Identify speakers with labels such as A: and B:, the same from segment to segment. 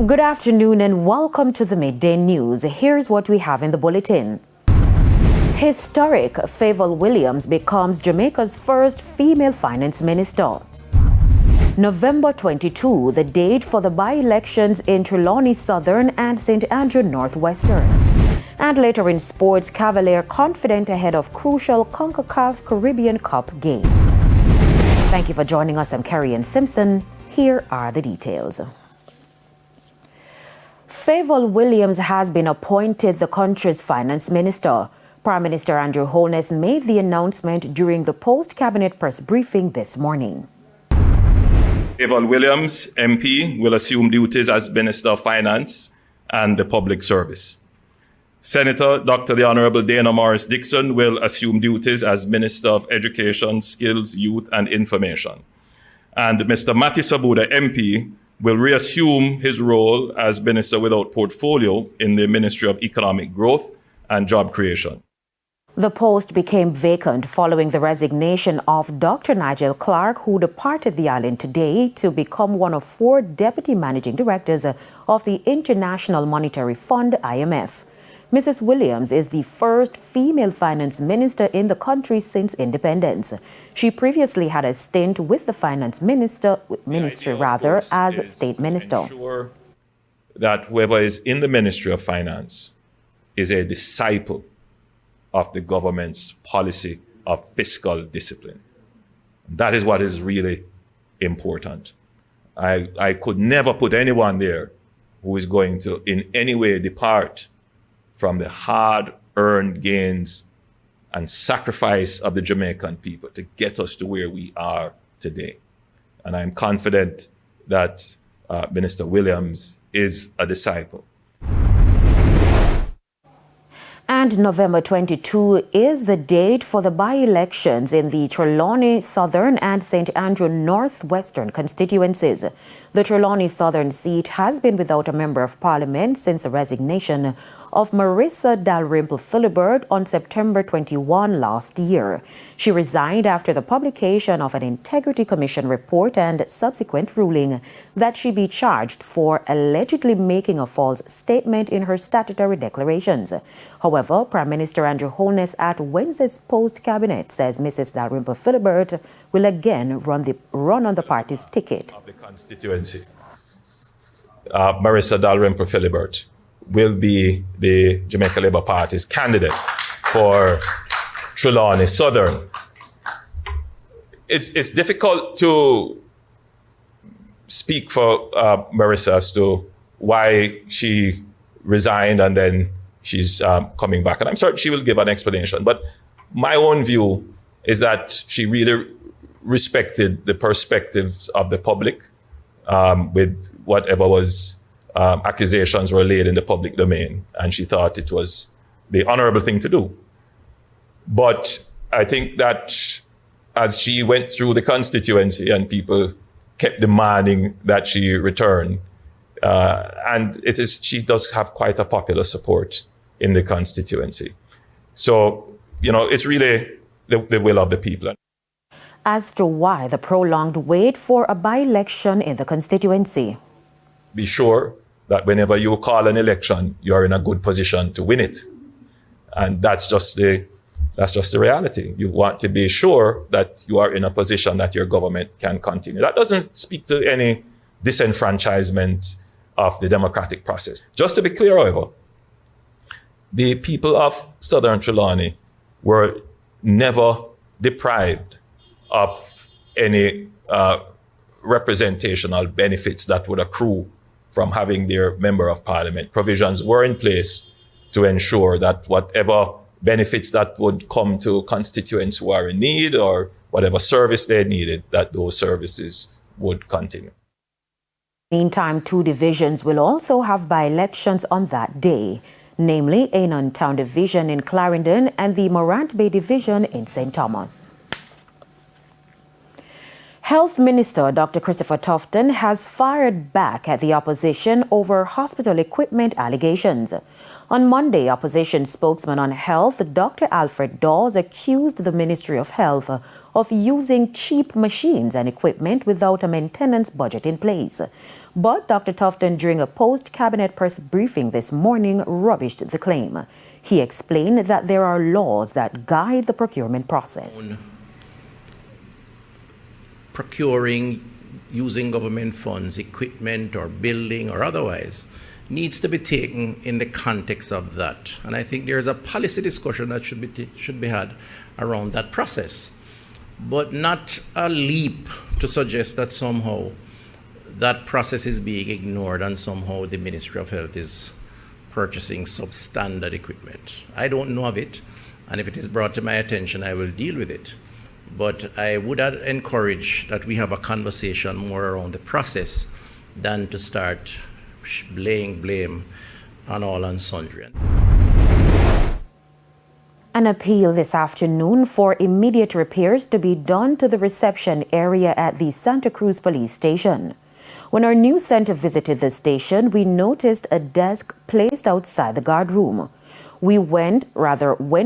A: Good afternoon and welcome to the Midday News. Here's what we have in the bulletin. Historic Fayval Williams becomes Jamaica's first female finance minister. November 22, the date for the by-elections in Trelawny Southern and St. Andrew Northwestern. And later in sports, Cavalier confident ahead of crucial CONCACAF Caribbean Cup game. Thank you for joining us. I'm Carrie-Ann Simpson. Here are the details. Fayval Williams has been appointed the country's finance minister. Prime Minister Andrew Holness made the announcement during the post-cabinet press briefing this morning.
B: Fayval Williams, MP, will assume duties as Minister of Finance and the Public Service. Senator Dr. the Honorable Dana Morris Dixon will assume duties as Minister of Education, Skills, Youth and Information. And Mr. Matthew Sabuda, MP, will reassume his role as Minister without portfolio in the Ministry of Economic Growth and Job Creation.
A: The post became vacant following the resignation of Dr. Nigel Clark, who departed the island today to become one of 4 deputy managing directors of the International Monetary Fund, IMF. Mrs. Williams is the first female finance minister in the country since independence. She previously had a stint with the finance ministry as state minister.
B: Ensure that whoever is in the Ministry of Finance is a disciple of the government's policy of fiscal discipline. That is what is really important. I could never put anyone there who is going to in any way depart from the hard-earned gains and sacrifice of the Jamaican people to get us to where we are today. And I'm confident that Minister Williams is a disciple.
A: And November 22 is the date for the by-elections in the Trelawny Southern and St. Andrew Northwestern constituencies. The Trelawny Southern seat has been without a member of parliament since the resignation of Marissa Dalrymple Philibert on September 21 last year. She resigned after the publication of an Integrity Commission report and subsequent ruling that she be charged for allegedly making a false statement in her statutory declarations. However, Prime Minister Andrew Holness at Wednesday's post-cabinet says Mrs. Dalrymple Philibert will again run on the party's ticket.
B: Of the constituency, Marissa Dalrymple Philibert will be the Jamaica Labour Party's candidate for Trelawny Southern. It's difficult to speak for Marissa as to why she resigned and then she's coming back. And I'm certain she will give an explanation. But my own view is that she really respected the perspectives of the public with whatever was accusations were laid in the public domain. And she thought it was the honorable thing to do. But I think that as she went through the constituency and people kept demanding that she return, and she does have quite a popular support in the constituency. So, it's really the will of the people.
A: As to why the prolonged wait for a by-election in the constituency.
B: Be sure that whenever you call an election, you are in a good position to win it. And that's just the reality. You want to be sure that you are in a position that your government can continue. That doesn't speak to any disenfranchisement of the democratic process. Just to be clear, however, the people of Southern Trelawny were never deprived of any representational benefits that would accrue from having their member of parliament. Provisions were in place to ensure that whatever benefits that would come to constituents who are in need or whatever service they needed, that those services would continue.
A: Meantime, 2 divisions will also have by-elections on that day, namely Ainon Town Division in Clarendon and the Morant Bay Division in St. Thomas. Health Minister Dr. Christopher Tufton has fired back at the opposition over hospital equipment allegations. On Monday, opposition spokesman on health Dr. Alfred Dawes accused the Ministry of Health of using cheap machines and equipment without a maintenance budget in place. But Dr. Tufton, during a post-cabinet press briefing this morning, rubbished the claim. He explained that there are laws that guide the procurement process.
C: Procuring using government funds, equipment or building or otherwise, needs to be taken in the context of that. And I think there's a policy discussion that should be had around that process, but not a leap to suggest that somehow that process is being ignored and somehow the Ministry of Health is purchasing substandard equipment. I don't know of it, and if it is brought to my attention, I will deal with it. But I would encourage that we have a conversation more around the process than to start laying blame on all and sundry.
A: An appeal this afternoon for immediate repairs to be done to the reception area at the Santa Cruz Police Station. When our news center visited the station, we noticed a desk placed outside the guard room. When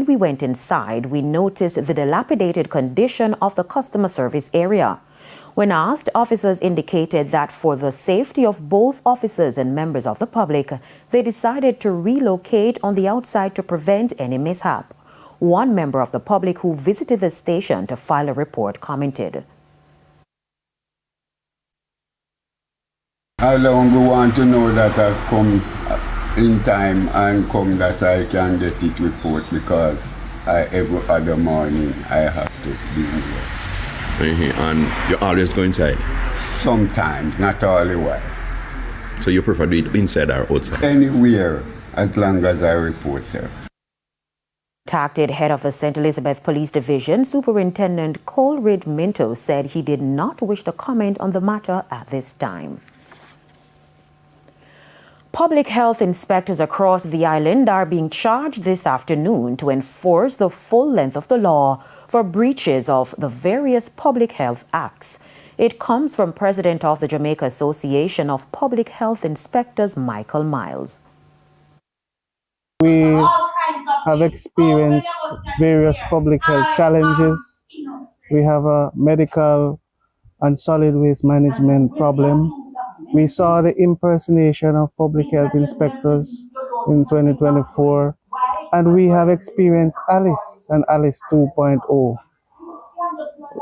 A: we went inside, we noticed the dilapidated condition of the customer service area. When asked, officers indicated that for the safety of both officers and members of the public, they decided to relocate on the outside to prevent any mishap. One member of the public who visited the station to file a report commented.
D: How long do you want to know that I've come in time and come that I can get it report, because every other morning I have to be here.
E: And you always go inside?
D: Sometimes, not all the while.
E: So you prefer to be inside or outside?
D: Anywhere, as long as I report, sir.
A: Contacted head of the St. Elizabeth Police Division, Superintendent Coleridge Mento, said he did not wish to comment on the matter at this time. Public health inspectors across the island are being charged this afternoon to enforce the full length of the law for breaches of the various public health acts. It comes from President of the Jamaica Association of Public Health Inspectors, Michael Miles.
F: We have experienced various public health challenges. We have a medical and solid waste management problem. We saw the impersonation of public health inspectors in 2024, and we have experienced Alice and Alice 2.0.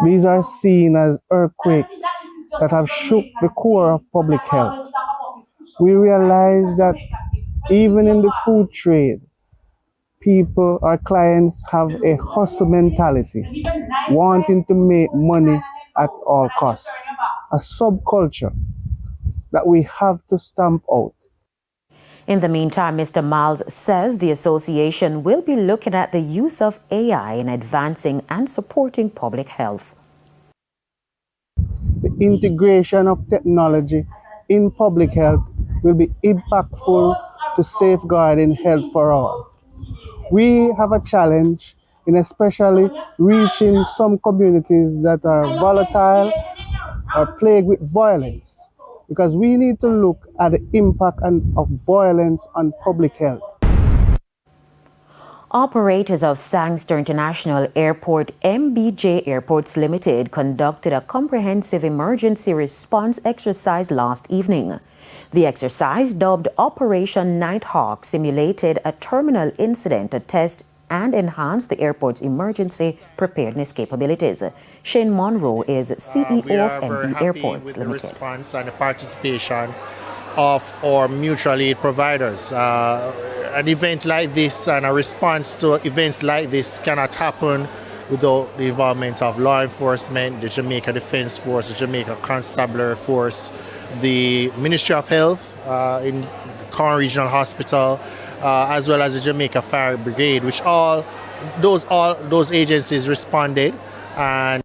F: These are seen as earthquakes that have shook the core of public health. We realize that even in the food trade, people, our clients, have a hustle mentality, wanting to make money at all costs, a subculture that we have to stamp out.
A: In the meantime, Mr. Miles says the association will be looking at the use of AI in advancing and supporting public health.
F: The integration of technology in public health will be impactful to safeguarding health for all. We have a challenge in especially reaching some communities that are volatile or plagued with violence, because we need to look at the impact of violence on public health.
A: Operators of Sangster International Airport MBJ Airports Limited conducted a comprehensive emergency response exercise last evening. The exercise, dubbed Operation Nighthawk, simulated a terminal incident to test and enhance the airport's emergency preparedness capabilities. Shane Monroe is CEO of MB Airports Limited.
G: The response and the participation of our mutual aid providers. An event like this and a response to events like this cannot happen without the involvement of law enforcement, the Jamaica Defence Force, the Jamaica Constabulary Force, the Ministry of Health in Corn Regional Hospital, as well as the Jamaica Fire Brigade, which all those agencies responded. And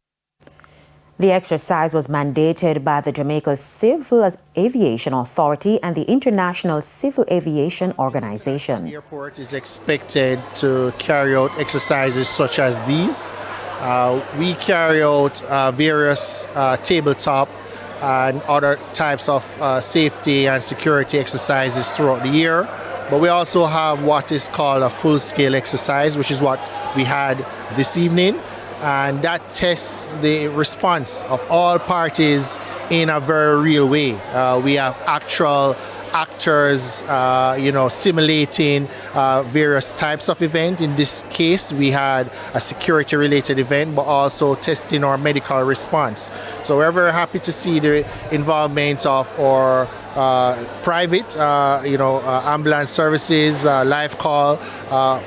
A: the exercise was mandated by the Jamaica Civil Aviation Authority and the International Civil Aviation Organization.
G: The airport is expected to carry out exercises such as these We carry out various tabletop and other types of safety and security exercises throughout the year. But we also have what is called a full-scale exercise, which is what we had this evening. And that tests the response of all parties in a very real way. We have actual actors, simulating various types of event. In this case, we had a security-related event, but also testing our medical response. So we're very happy to see the involvement of our private, ambulance services, live call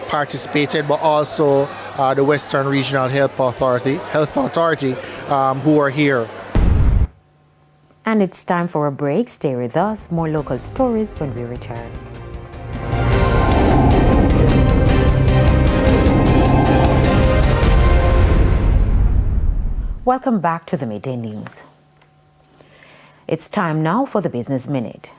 G: participated, but also the Western Regional Health Authority, who are here.
A: And it's time for a break. Stay with us. More local stories when we return. Welcome back to the Midday News. It's time now for the Business Minute.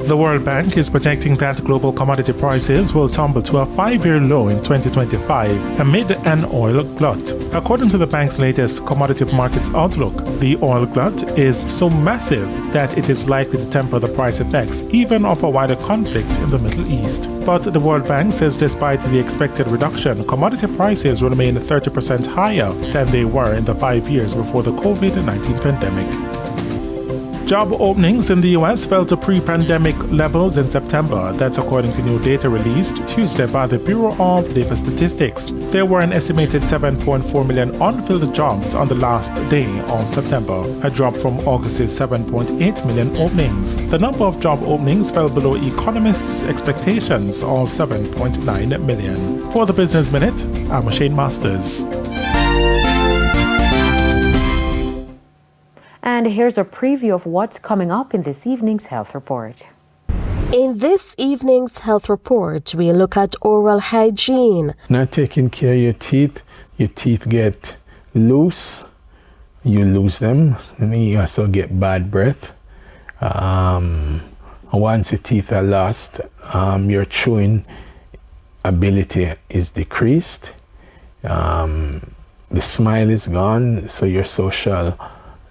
H: The World Bank is projecting that global commodity prices will tumble to a 5-year low in 2025 amid an oil glut. According to the bank's latest commodity markets outlook, the oil glut is so massive that it is likely to temper the price effects even of a wider conflict in the Middle East. But the World Bank says despite the expected reduction, commodity prices will remain 30% higher than they were in the 5 years before the COVID-19 pandemic. Job openings in the U.S. fell to pre-pandemic levels in September. That's according to new data released Tuesday by the Bureau of Labor Statistics. There were an estimated 7.4 million unfilled jobs on the last day of September, a drop from August's 7.8 million openings. The number of job openings fell below economists' expectations of 7.9 million. For the Business Minute, I'm Shane Masters.
A: And here's a preview of what's coming up in this evening's Health Report.
I: In this evening's Health Report, we look at oral hygiene.
J: Not taking care of your teeth get loose, you lose them, and then you also get bad breath. Once your teeth are lost, your chewing ability is decreased. The smile is gone, so your social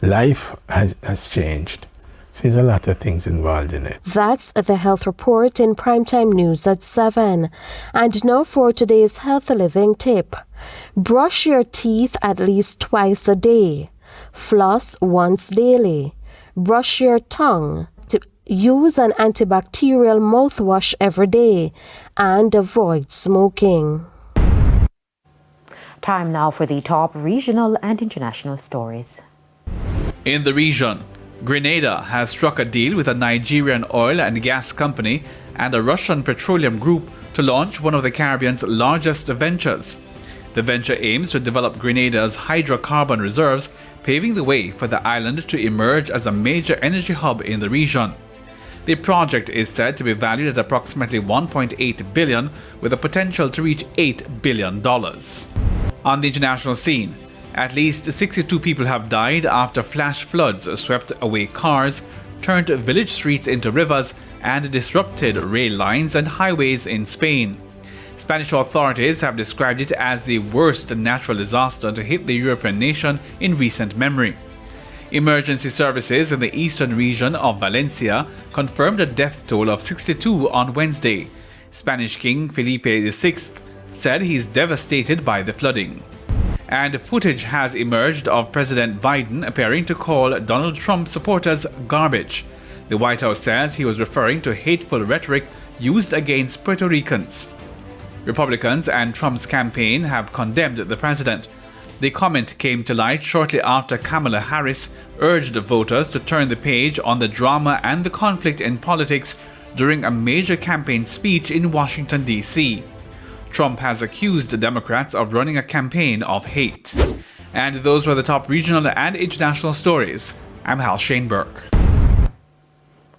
J: life has changed. So there's a lot of things involved in it.
I: That's the Health Report in Primetime News at 7. And now for today's healthy living tip. Brush your teeth at least twice a day. Floss once daily. Brush your tongue. Use an antibacterial mouthwash every day. And avoid smoking.
A: Time now for the top regional and international stories.
K: In the region, Grenada has struck a deal with a Nigerian oil and gas company and a Russian petroleum group to launch one of the Caribbean's largest ventures. The venture aims to develop Grenada's hydrocarbon reserves, paving the way for the island to emerge as a major energy hub in the region. The project is said to be valued at approximately $1.8 billion, with a potential to reach $8 billion. On the international scene, at least 62 people have died after flash floods swept away cars, turned village streets into rivers, and disrupted rail lines and highways in Spain. Spanish authorities have described it as the worst natural disaster to hit the European nation in recent memory. Emergency services in the eastern region of Valencia confirmed a death toll of 62 on Wednesday. Spanish King Felipe VI said he's devastated by the flooding. And footage has emerged of President Biden appearing to call Donald Trump supporters garbage. The White House says he was referring to hateful rhetoric used against Puerto Ricans. Republicans and Trump's campaign have condemned the president. The comment came to light shortly after Kamala Harris urged voters to turn the page on the drama and the conflict in politics during a major campaign speech in Washington, D.C. Trump has accused Democrats of running a campaign of hate. And those were the top regional and international stories. I'm Hal Shaneberg.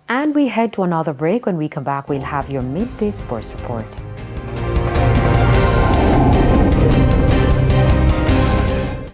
A: And we head to another break. When we come back, we'll have your midday sports report.